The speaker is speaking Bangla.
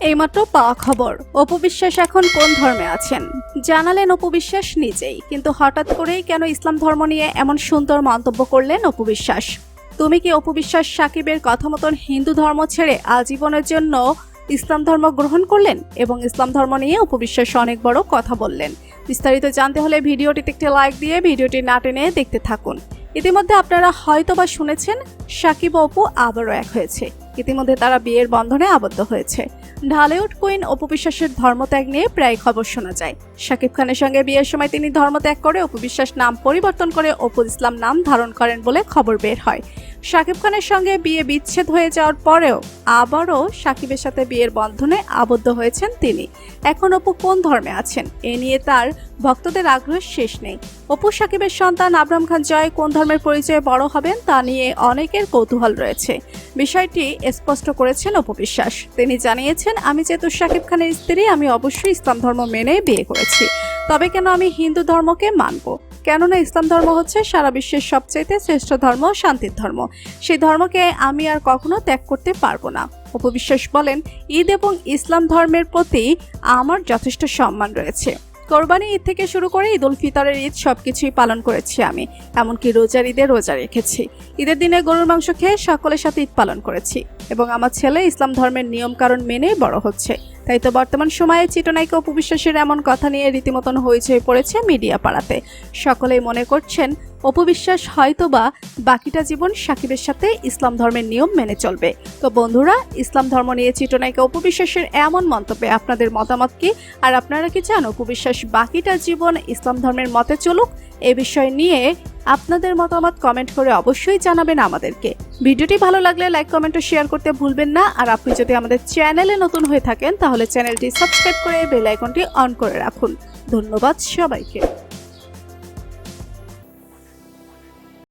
এইমাত্র পাওয়া খবর, অপু বিশ্বাস এখন কোন ধর্মে আছেন জানালেন অপু বিশ্বাস নিজেই। কিন্তু হঠাৎ করেই কেন ইসলাম ধর্ম নিয়ে এমন সুন্দর মন্তব্য করলেন অপু বিশ্বাস? তুমি কি অপু বিশ্বাস সাকিবের কথা মতন হিন্দু ধর্ম ছেড়ে আজীবনের জন্য ইসলাম ধর্ম গ্রহণ করলেন? এবং ইসলাম ধর্ম নিয়ে অপু বিশ্বাস অনেক বড় কথা বললেন। বিস্তারিত জানতে হলে ভিডিওটিতে একটি লাইক দিয়ে ভিডিওটি না টেনে দেখতে থাকুন। ইতিমধ্যে আপনারা হয়তোবা শুনেছেন সাকিব ও অপু আবারও এক হয়েছে। ইতিমধ্যে তারা বিয়ের বন্ধনে আবদ্ধ হয়েছে। ঢালিউড কুইন অপু বিশ্বাসের ধর্মত্যাগ নিয়ে প্রায় খবর শোনা যায়। শাকিব খানের সঙ্গে বিয়ের সময় তিনি ধর্মত্যাগ করে অপু বিশ্বাস নাম পরিবর্তন করে অপু ইসলাম নাম ধারণ করেন বলে খবর বের হয়। শাকিব খানের সঙ্গে বিয়ে বিচ্ছেদ হয়ে যাওয়ার পরেও আবারও শাকিবের সাথে বিয়ের বন্ধনে আবদ্ধ হয়েছেন তিনি। এখন অপু কোন ধর্মে আছেন এ নিয়ে তার ভক্তদের আগ্রহের শেষ নেই। অপু শাকিবের সন্তান আবরাম খান জয় কোন ধর্মের পরিচয়ে বড় হবেন তা নিয়ে অনেকের কৌতূহল রয়েছে। বিষয়টি স্পষ্ট করেছেন অপু বিশ্বাস। তিনি জানিয়েছেন, আমি যেহেতু শাকিব খানের স্ত্রী, আমি অবশ্যই ইসলাম ধর্ম মেনে বিয়ে করেছি। তবে কেন আমি হিন্দু ধর্মকে মানব? কেননা ইসলাম ধর্ম হচ্ছে সারা বিশ্বের সবচাইতে শ্রেষ্ঠ ধর্ম, শান্তির ধর্ম। সেই ধর্মকে আমি আর কখনো ত্যাগ করতে পারবো না। অপু বিশ্বাস বলেন, ঈদ এবং ইসলাম ধর্মের প্রতি আমার যথেষ্ট সম্মান রয়েছে। কোরবানি ঈদ থেকে শুরু করে ঈদ উল ফিতরের ঈদ সবকিছুই পালন করেছি আমি। এমনকি রোজার ঈদে রোজা রেখেছি। ঈদের দিনে গরুর মাংস খেয়ে সকলের সাথে ঈদ পালন করেছি। এবং আমার ছেলে ইসলাম ধর্মের নিয়ম কারণ মেনেই বড় হচ্ছে। তাই তো বর্তমান সময়ে চিত্রনায়িকা অপু বিশ্বাসের এমন কথা নিয়ে রীতিমতন হইচই পড়েছে মিডিয়া পাড়াতে। সকলেই মনে করছেন অপু বিশ্বাস হয়তোবা বাকিটা জীবন সাকিবের সাথে ইসলাম ধর্মের নিয়ম মেনে চলবে। তো বন্ধুরা, ইসলাম ধর্ম নিয়ে চিত্রনায়িকা অপু বিশ্বাসের এমন মন্তব্যে আপনাদের মতামত কি? আর আপনারা কি চান অপু বিশ্বাস বাকিটা জীবন ইসলাম ধর্মের মতে চলুক? এ বিষয় নিয়ে আপনাদের মতামত কমেন্ট করে অবশ্যই জানাবেন আমাদেরকে। ভিডিওটি ভালো লাগলে লাইক, কমেন্ট ও শেয়ার করতে ভুলবেন না। আর আপনি যদি আমাদের চ্যানেলে নতুন হয়ে থাকেন তাহলে চ্যানেলটি সাবস্ক্রাইব করে বেল আইকনটি অন করে রাখুন। ধন্যবাদ সবাইকে।